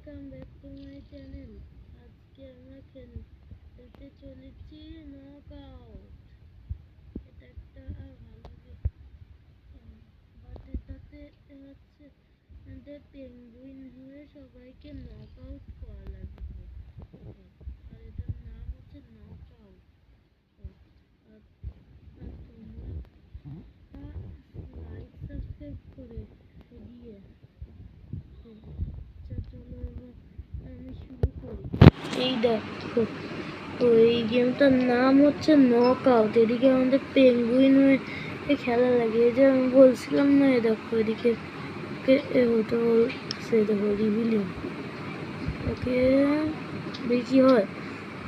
Welcome back to my channel. আজকে আমরা খেলতে চলেছি নক আউট। এটা একটা ভালো বাট এটাতে হচ্ছে আমাদের পেঙ্গুইন হয়ে সবাইকে নক আউট করা লাগবে। আর এটার নাম হচ্ছে নক আউট। আর তোমরা লাইক সাবস্ক্রাইব করে দিয়ে চলো এবার আমি শুরু করি। এই দেখো, তো এই গেমটার নাম হচ্ছে নক আউট। এদিকে আমাদের পেঙ্গুইন হয়ে খেলা লাগে। এই যে আমি বলছিলাম না, এ দেখো এদিকে হতে বলছে, দেখো রিভিলিং। ওকে দেখি হয়।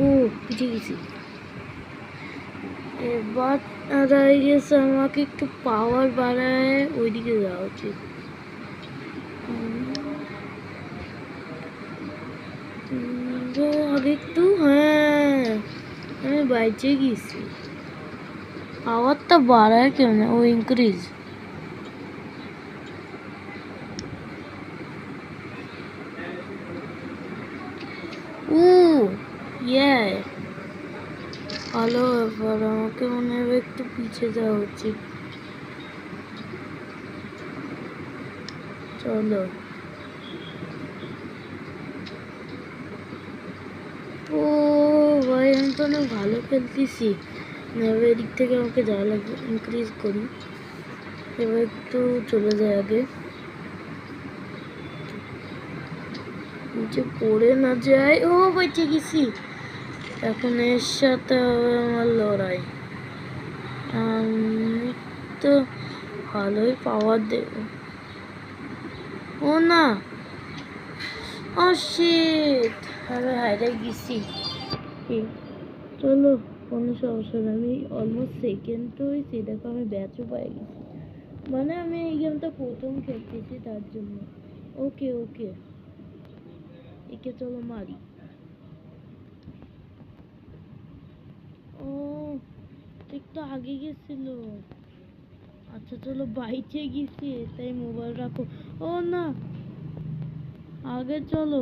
ও পিঠে গেছি। এবার গেছে, আমাকে একটু পাওয়ার বাড়ায় ওইদিকে যাওয়া উচিত। আগে একটু, হ্যাঁ আমি বাইচে গেছি। পাওয়ারটা বাড়ায় কেন? ও ইনক্রিজ। ও ইয়ে ভালো ব্যাপার। আমাকে মনে হয় একটু পিছিয়ে যাওয়া উচিত। চলো। ও ভাই, আমি তো অনেক ভালো খেলতেছি। এদিক থেকে আমাকে যাওয়া লাগবে, ইনক্রিজ করি। এবার একটু চলে যায় আগে, নিচে পড়ে না যায়। ও বেঁচে গেছি। এখন এর সাথে হবে আমার লড়াই। আমি তো ভালোই পাওয়ার দেব। ও না, ও শিট, আমি হারিয়ে গেছি। চলো, কোনো সমস্যা না। আমি অলমোস্ট সেকেন্ড তো হয়েছি। দেখো আমি ব্যাচও পাই গেছি। মানে আমি এই গেমটা প্রথম খেলতেছি তার জন্য। ওকে ওকে, একে চলো মারি। ও একটু আগে গেছিল। আচ্ছা চলো, বাইচে গেছি তাই মোবাইল রাখো। ও না, আগে চলো,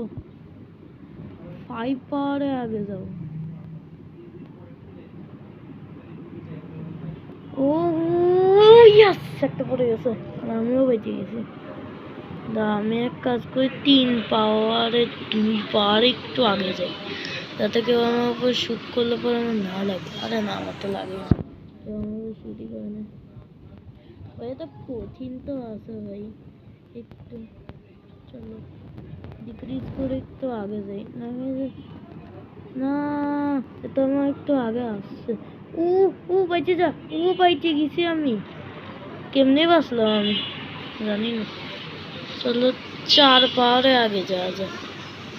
5 পাওয়ারে আগে যাও। ও ইয়াস, একটা পড়ে গেছে। আমিও বেঁচে গেছি। আমি এক কাজ করি, 3 পাওয়ারে 2 পাওয়ার একটু আগে যাই, যাতে কেউ আমার উপর শুট করলে পরে আমার না লাগে। আরে না, আমার তো লাগে না, কেউ আমার শুটই করে না। ভাই এটা কঠিন তো আছে ভাই। একটু চলো ডিক্রিজ করে একটু আগে যাই। না, এটা আমার একটু আগে আসছে। ও ও বাইচে যা। ও বাইচে গেছি আমি। কেমনে বাঁচলাম আমি জানি না। চলো 4 পাওয়ারে আগে যাওয়া যায়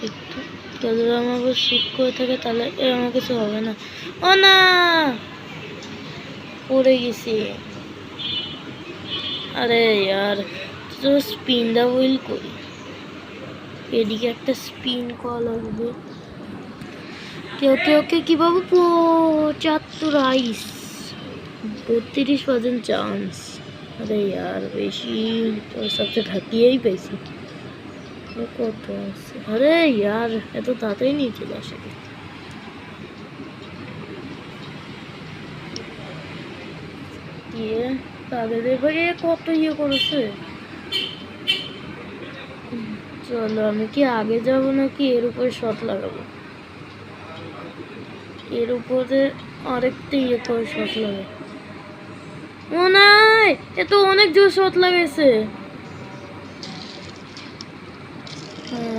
একটু। যদি আমাকে শুট করে থাকে তাহলে আমার কিছু হবে না। ও না, পড়ে গেছি। আরে ইয়ার, তো স্পিন দা হুইল করি। এদিকে একটা স্পিন করা লাগবে। ওকে কিভাবে 75 আইস, 32% চান্স। अरे यार বেশি তো সবচেয়ে ঘাটিয়েই পেয়েছি। কত আছে? আরে यार এত তাড়াতাড়ি নিয়ে চলে আসে। ইয়ে তাদের ভাই কত ইয়ে করেছে। চলো, আমি কি আগে যাব নাকি এর উপরে শট লাগাবো? এর উপরে আরেকটা ইয়ে করে শট লাগাবো। ও নাই, এ তো অনেক জোর শট লাগাইছে।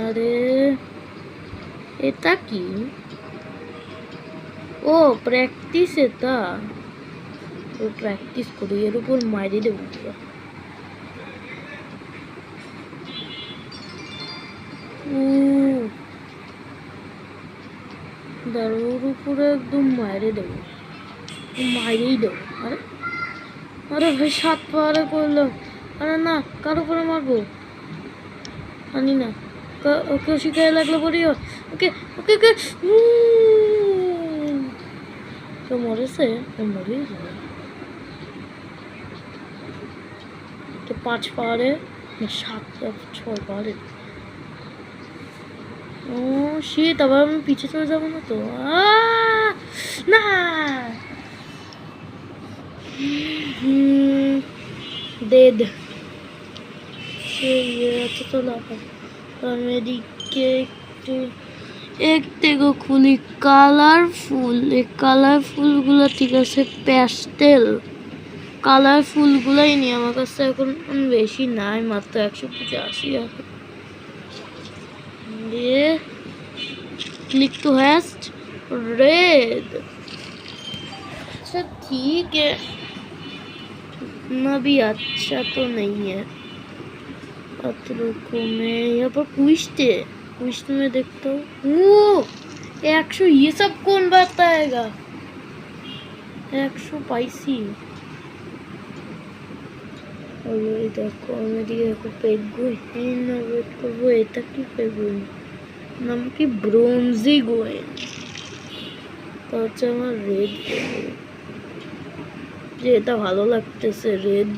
আরে এটা কি? ও প্র্যাকটিস। এটা ও প্র্যাকটিস করি, এর উপর মাইরে দেবো। দারুর উপরে একদম মাইরে দেবো, মাইরেই দেবো। আরে আরে ভাই 7 পাওয়ারে করলাম। আরে না, কার উপরে মারবো জানি না। ওকে শিখাই লাগলো পড়ি। ওকে ওকে ওকে, তো মরেছে, মরেই যাবে। 5 পাওয়ারে না 7 6 পাওয়ারে। ও শিট, আবার আমি পিছে চলে যাবো না তো? না, ডেড। আচ্ছা চলো আমি এদিকে একটু একটু খুলি। কালারফুল, এই কালারফুলগুলো ঠিক আছে, প্যাস্টেল কালারফুলগুলোই নিই। আমার কাছে এখন বেশি নাই, মাত্র 185 আছে। দিয়ে क्लिक टू हैस्ट रेड। अच्छा ठीक है, इतना भी अच्छा तो नहीं है। रुको, मैं यहाँ पर क्विस्ट है, क्विस्ट में देखता हूँ। वो 100, ये सब कौन बताएगा? 100 पाइसी। देखो मेरी पेगुइन वेट करबो, এটা কি পেগুইন নাম কি? ব্রোঞ্জি গোয়েন। তো হচ্ছে আমার রেড, যে এটা ভালো লাগতেছে, রেড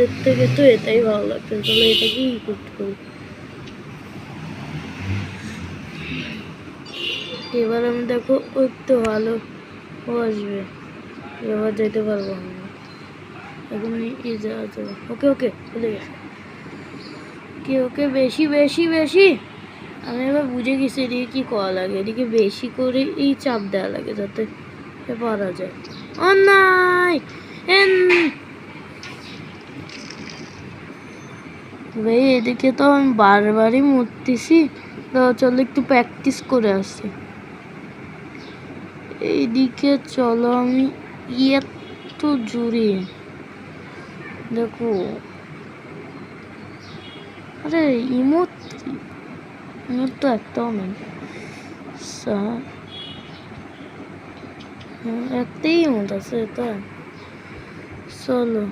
এর থেকে তো এটাই ভালো লাগতেছে। তাহলে এটাকেই ইকুইপ করি। এবার আমি দেখো একটু ভালো আসবে, এবার যেতে পারবো আমি এখন। এই যাওয়া যাবে। ওকে ওকে চলে গেছে। কি ওকে, বেশি বেশি বেশি। আমি এবার বুঝে গেছি এদিকে কি করা লাগে। এদিকে বেশি করে এই চাপ দেওয়া লাগে যাতে পারা যায়। ও নাই, ভাই এদিকে তো আমি বারবারই মরতেছি। তো চলো একটু প্র্যাকটিস করে আসি। এইদিকে চলো আমি একটু জুড়ে দেখো। আরে ইমোট তো একটাও নেই, একটাই ইমোট আছে এটা। চলো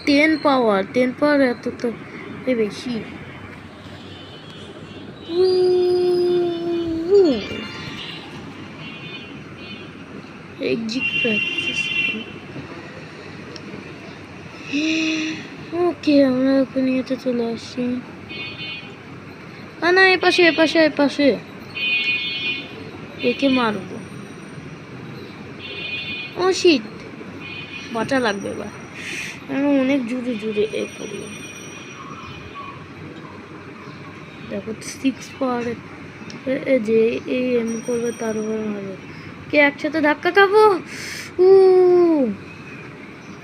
টেন পাওয়ার এত তো বেশি। Exit practice. ওকে, আমরা ওখানে নিয়ে চলে আসি। না, এপাশে এপাশে এপাশে একে মারবো। ও শিট, বাঁচা লাগবে এবার। আমি অনেক জুড়ে জুড়ে এ করি। দেখো 6 পাওয়ার যে এই এম করবে তার উপর মারবে। কে একসাথে ধাক্কা খাবো?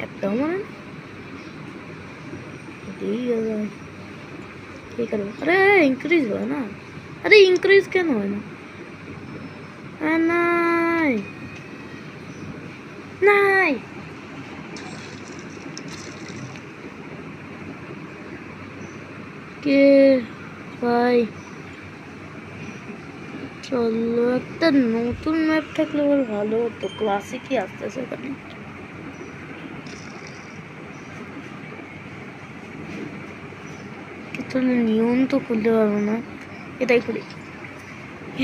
একটাও মানে ঠিক আছে। আরে ইনক্রিজ হয় না, আরে ইনক্রিজ কেন হয় না? নাই নাই, কে ভাই? চলো একটা নতুন ম্যাপ থাকলে বল ভালো হতো। ক্লাসিকই আসতেছে ওখানে। তাহলে নিয়ম তো খুলতে পারবো না, এটাই করি।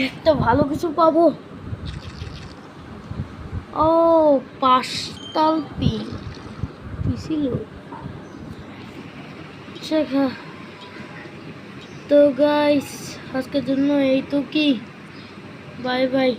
একটা ভালো কিছু পাবো। ও পাস্টাল পি ছিল। শেখা তো গাইস, আজকের জন্য এই তো কি, বাই বাই।